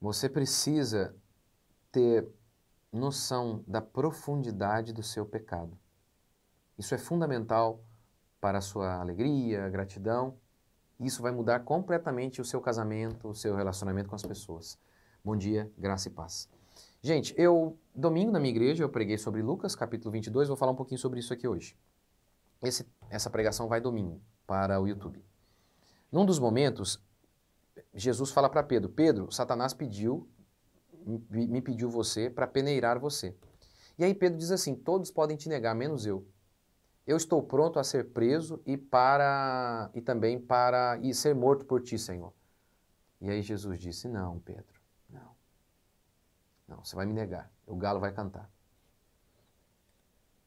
Você precisa ter noção da profundidade do seu pecado. Isso é fundamental para a sua alegria, gratidão. Isso vai mudar completamente o seu casamento, o seu relacionamento com as pessoas. Bom dia, graça e paz. Gente, domingo na minha igreja, eu preguei sobre Lucas, capítulo 22, vou falar um pouquinho sobre isso aqui hoje. Essa pregação vai domingo para o YouTube. Num dos momentos, Jesus fala para Pedro, Pedro, Satanás me pediu você para peneirar você. E aí Pedro diz assim, todos podem te negar, menos eu. Eu estou pronto a ser preso e também para ser morto por ti, Senhor. E aí Jesus disse, não, Pedro, não, você vai me negar, o galo vai cantar.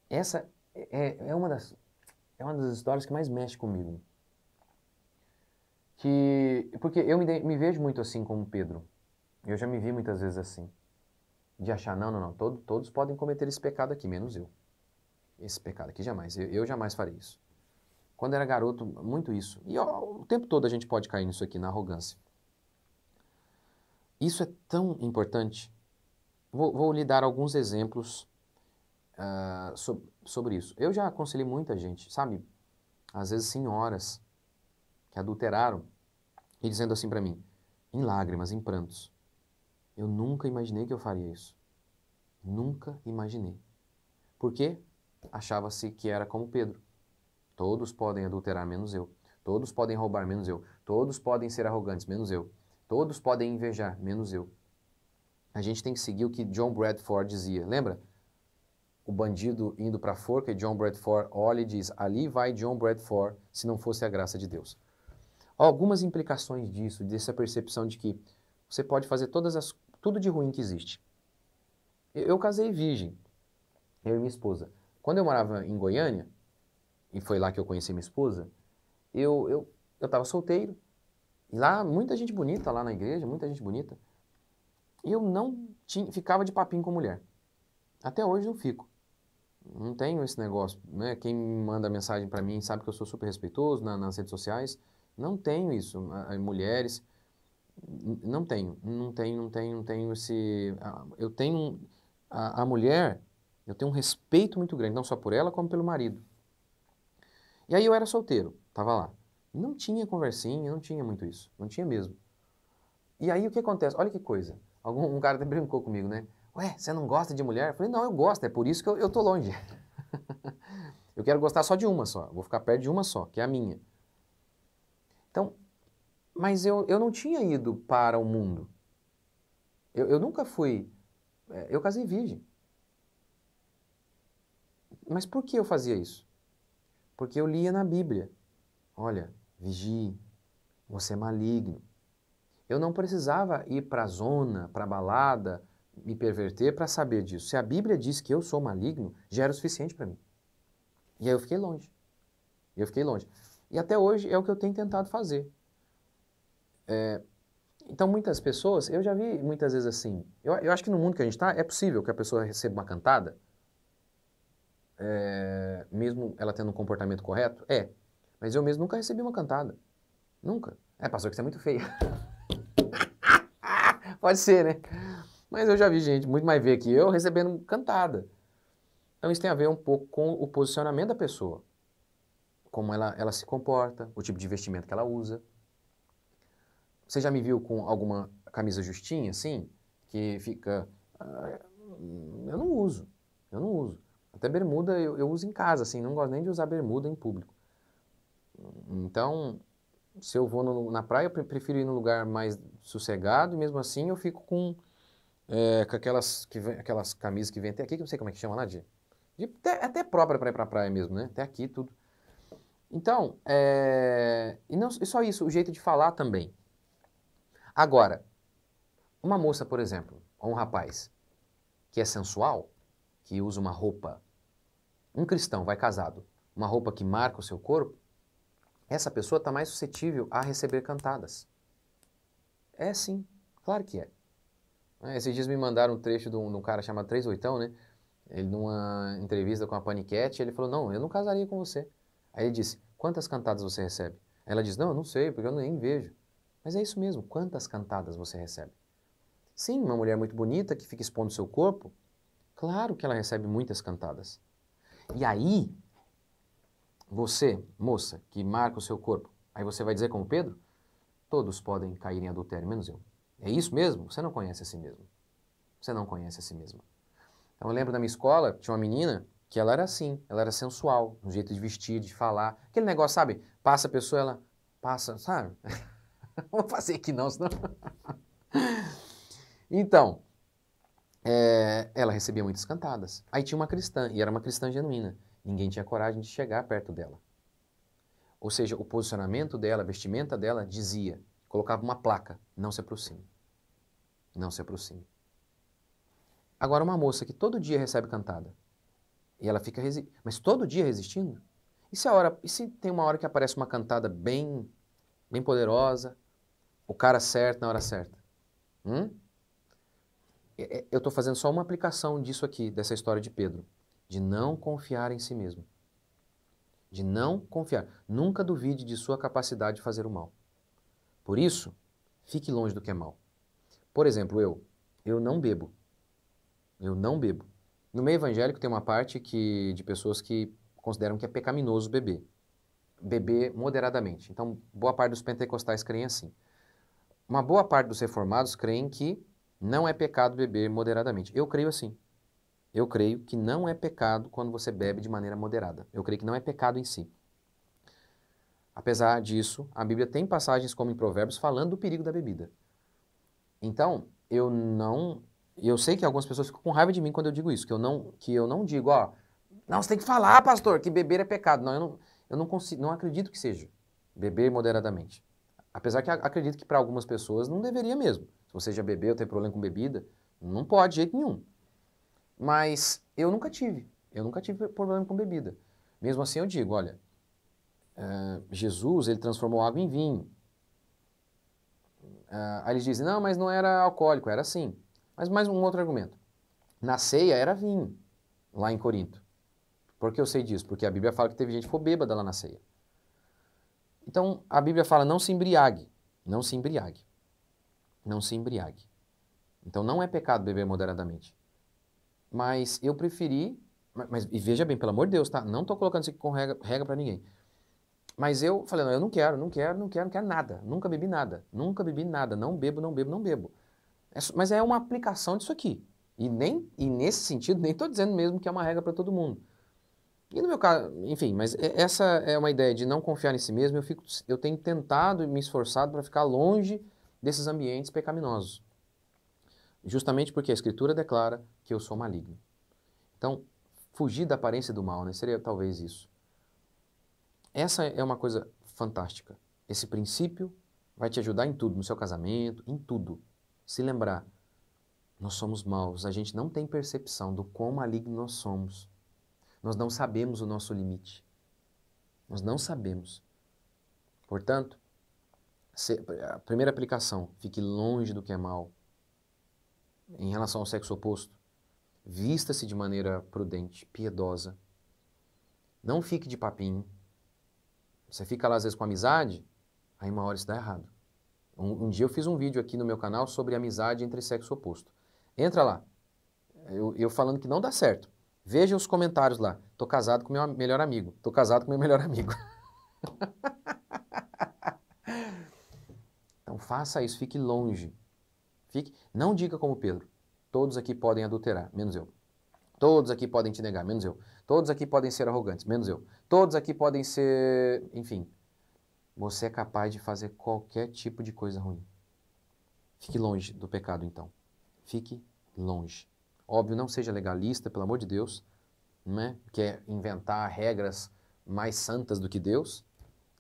Essa é uma das histórias que mais mexe comigo. Porque eu me vejo muito assim como Pedro. Eu já me vi muitas vezes assim. De achar, não, todos podem cometer esse pecado aqui, menos eu. Esse pecado aqui jamais, eu jamais farei isso. Quando era garoto, muito isso. E o tempo todo a gente pode cair nisso aqui, na arrogância. Isso é tão importante. Vou lhe dar alguns exemplos sobre isso. Eu já aconselhei muita gente, sabe? Às vezes senhoras que adulteraram e dizendo assim para mim, em lágrimas, em prantos, eu nunca imaginei que eu faria isso. Nunca imaginei. Por quê? Achava-se que era como Pedro. Todos podem adulterar, menos eu. Todos podem roubar, menos eu. Todos podem ser arrogantes, menos eu. Todos podem invejar, menos eu. A gente tem que seguir o que John Bradford dizia. Lembra? O bandido indo para a forca e John Bradford olha e diz, ali vai John Bradford, se não fosse a graça de Deus. Algumas implicações disso, dessa percepção de que você pode fazer tudo de ruim que existe. Eu casei virgem, eu e minha esposa. Quando eu morava em Goiânia, e foi lá que eu conheci minha esposa, eu estava solteiro, e lá muita gente bonita lá na igreja, muita gente bonita, e eu não ficava de papinho com mulher. Até hoje não fico. Não tenho esse negócio, né? Quem manda mensagem para mim sabe que eu sou super respeitoso nas redes sociais. Não tenho isso. Mulheres, não tenho esse... Eu tenho... A mulher, eu tenho um respeito muito grande, não só por ela, como pelo marido. E aí eu era solteiro, tava lá. Não tinha conversinha, não tinha muito isso. Não tinha mesmo. E aí o que acontece? Olha que coisa. Um cara até brincou comigo, né? Ué, você não gosta de mulher? Eu falei, não, eu gosto, é por isso que eu tô longe. Eu quero gostar só de uma só, vou ficar perto de uma só, que é a minha. Então, mas eu não tinha ido para o mundo. Eu nunca fui... Eu casei virgem. Mas por que eu fazia isso? Porque eu lia na Bíblia. Olha, vigie, você é maligno. Eu não precisava ir para a zona, para a balada, me perverter para saber disso. Se a Bíblia diz que eu sou maligno, já era o suficiente para mim. E aí eu fiquei longe. E até hoje é o que eu tenho tentado fazer. Então muitas pessoas, eu já vi muitas vezes assim, eu acho que no mundo que a gente está, é possível que a pessoa receba uma cantada, mesmo ela tendo um comportamento correto? É. Mas eu mesmo nunca recebi uma cantada. Nunca. Pastor, que você é muito feio. Pode ser, né? Mas eu já vi gente muito mais ver que eu recebendo cantada. Então isso tem a ver um pouco com o posicionamento da pessoa. Como ela se comporta, o tipo de vestimento que ela usa. Você já me viu com alguma camisa justinha, assim? Que fica... eu não uso. Até bermuda eu uso em casa, assim. Não gosto nem de usar bermuda em público. Então, se eu vou na praia, eu prefiro ir num lugar mais sossegado. E mesmo assim eu fico com aquelas camisas que vem até aqui, que eu não sei como é que chama lá, até própria para ir pra praia mesmo, né? Até aqui tudo. Então, e só isso, o jeito de falar também. Agora, uma moça, por exemplo, ou um rapaz que é sensual, que usa uma roupa, um cristão vai casado, uma roupa que marca o seu corpo, essa pessoa está mais suscetível a receber cantadas. É sim, claro que é. Esses dias me mandaram um trecho de um cara chamado Três Oitão, né? Ele numa entrevista com a Paniquete, ele falou, não, eu não casaria com você. Aí ele disse, quantas cantadas você recebe? Aí ela disse, não, eu não sei, porque eu nem vejo. Mas é isso mesmo, quantas cantadas você recebe? Sim, uma mulher muito bonita que fica expondo seu corpo, claro que ela recebe muitas cantadas. E aí, você, moça, que marca o seu corpo, aí você vai dizer como Pedro? Todos podem cair em adultério, menos eu. É isso mesmo? Você não conhece a si mesmo. Você não conhece a si mesmo. Então eu lembro da minha escola, tinha uma menina que ela era assim, ela era sensual, no jeito de vestir, de falar. Aquele negócio, sabe? Passa a pessoa, ela passa, sabe? Não vou fazer aqui não, senão... Então, ela recebia muitas cantadas. Aí tinha uma cristã, e era uma cristã genuína. Ninguém tinha coragem de chegar perto dela. Ou seja, o posicionamento dela, a vestimenta dela dizia, colocava uma placa, não se aproxime. Não se aproxime. Agora uma moça que todo dia recebe cantada, e ela fica mas todo dia resistindo? E se tem uma hora que aparece uma cantada bem poderosa, o cara certo na hora certa? Eu estou fazendo só uma aplicação disso aqui, dessa história de Pedro, de não confiar em si mesmo. De não confiar. Nunca duvide de sua capacidade de fazer o mal. Por isso, fique longe do que é mal. Por exemplo, eu não bebo. Eu não bebo. No meio evangélico tem uma parte de pessoas que consideram que é pecaminoso beber. Beber moderadamente. Então, boa parte dos pentecostais creem assim. Uma boa parte dos reformados creem que não é pecado beber moderadamente. Eu creio assim. Eu creio que não é pecado quando você bebe de maneira moderada. Eu creio que não é pecado em si. Apesar disso, a Bíblia tem passagens como em Provérbios falando do perigo da bebida. Então, eu sei que algumas pessoas ficam com raiva de mim quando eu digo isso, que eu não digo, ó, não, você tem que falar, pastor, que beber é pecado. Não, eu não consigo, não acredito que seja beber moderadamente. Apesar que acredito que para algumas pessoas não deveria mesmo. Se você já bebeu, tem problema com bebida, não pode de jeito nenhum. Mas eu nunca tive problema com bebida. Mesmo assim eu digo, olha, Jesus, ele transformou água em vinho. Aí eles dizem, não, mas não era alcoólico, era assim. Mas mais um outro argumento. Na ceia era vinho, lá em Corinto. Por que eu sei disso? Porque a Bíblia fala que teve gente que ficou bêbada lá na ceia. Então, a Bíblia fala, não se embriague. Não se embriague. Não se embriague. Então, não é pecado beber moderadamente. Mas eu preferi... e veja bem, pelo amor de Deus, tá? Não estou colocando isso aqui com regra para ninguém. Mas eu falei, não, eu não quero nada. Nunca bebi nada. Nunca bebi nada. Não bebo, não bebo, não bebo. Mas é uma aplicação disso aqui. E nesse sentido, nem estou dizendo mesmo que é uma regra para todo mundo. E no meu caso, enfim, mas essa é uma ideia de não confiar em si mesmo. Eu tenho tentado e me esforçado para ficar longe desses ambientes pecaminosos. Justamente porque a Escritura declara que eu sou maligno. Então, fugir da aparência do mal, né? Seria talvez isso. Essa é uma coisa fantástica. Esse princípio vai te ajudar em tudo, no seu casamento, em tudo. Se lembrar, nós somos maus, a gente não tem percepção do quão maligno nós somos. Nós não sabemos o nosso limite. Nós não sabemos. Portanto, a primeira aplicação, fique longe do que é mal. Em relação ao sexo oposto, vista-se de maneira prudente, piedosa. Não fique de papinho. Você fica lá às vezes com amizade, aí uma hora isso dá errado. Um dia eu fiz um vídeo aqui no meu canal sobre amizade entre sexo oposto. Entra lá, eu falando que não dá certo. Veja os comentários lá. Tô casado com meu melhor amigo. Tô casado com meu melhor amigo. Então faça isso, fique longe. Não diga como Pedro. Todos aqui podem adulterar, menos eu. Todos aqui podem te negar, menos eu. Todos aqui podem ser arrogantes, menos eu. Todos aqui podem ser... Enfim, você é capaz de fazer qualquer tipo de coisa ruim. Fique longe do pecado, então. Fique longe. Óbvio, não seja legalista, pelo amor de Deus, né? Quer inventar regras mais santas do que Deus.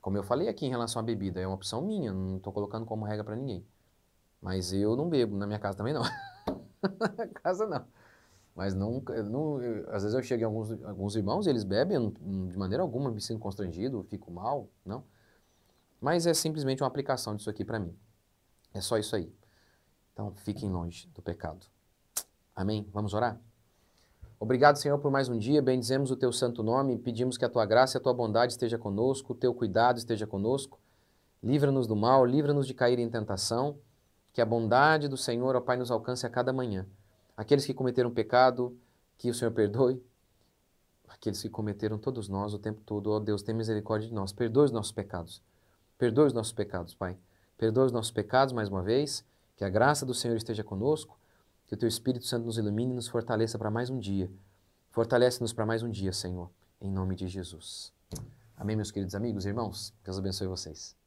Como eu falei aqui em relação à bebida, é uma opção minha, não estou colocando como regra para ninguém. Mas eu não bebo, na minha casa também não. Na casa não. Mas às vezes eu chego em alguns irmãos e eles bebem, de maneira alguma me sinto constrangido, fico mal, não. Mas é simplesmente uma aplicação disso aqui para mim. É só isso aí. Então, fiquem longe do pecado. Amém? Vamos orar? Obrigado, Senhor, por mais um dia. Bendizemos o Teu santo nome. Pedimos que a Tua graça e a Tua bondade esteja conosco, o Teu cuidado esteja conosco. Livra-nos do mal, livra-nos de cair em tentação. Que a bondade do Senhor, ó Pai, nos alcance a cada manhã. Aqueles que cometeram pecado, que o Senhor perdoe. Aqueles que cometeram, todos nós, o tempo todo, ó Deus, tem misericórdia de nós. Perdoe os nossos pecados. Perdoe os nossos pecados, Pai. Perdoe os nossos pecados mais uma vez. Que a graça do Senhor esteja conosco. Que o Teu Espírito Santo nos ilumine e nos fortaleça para mais um dia. Fortalece-nos para mais um dia, Senhor. Em nome de Jesus. Amém, meus queridos amigos e irmãos. Deus abençoe vocês.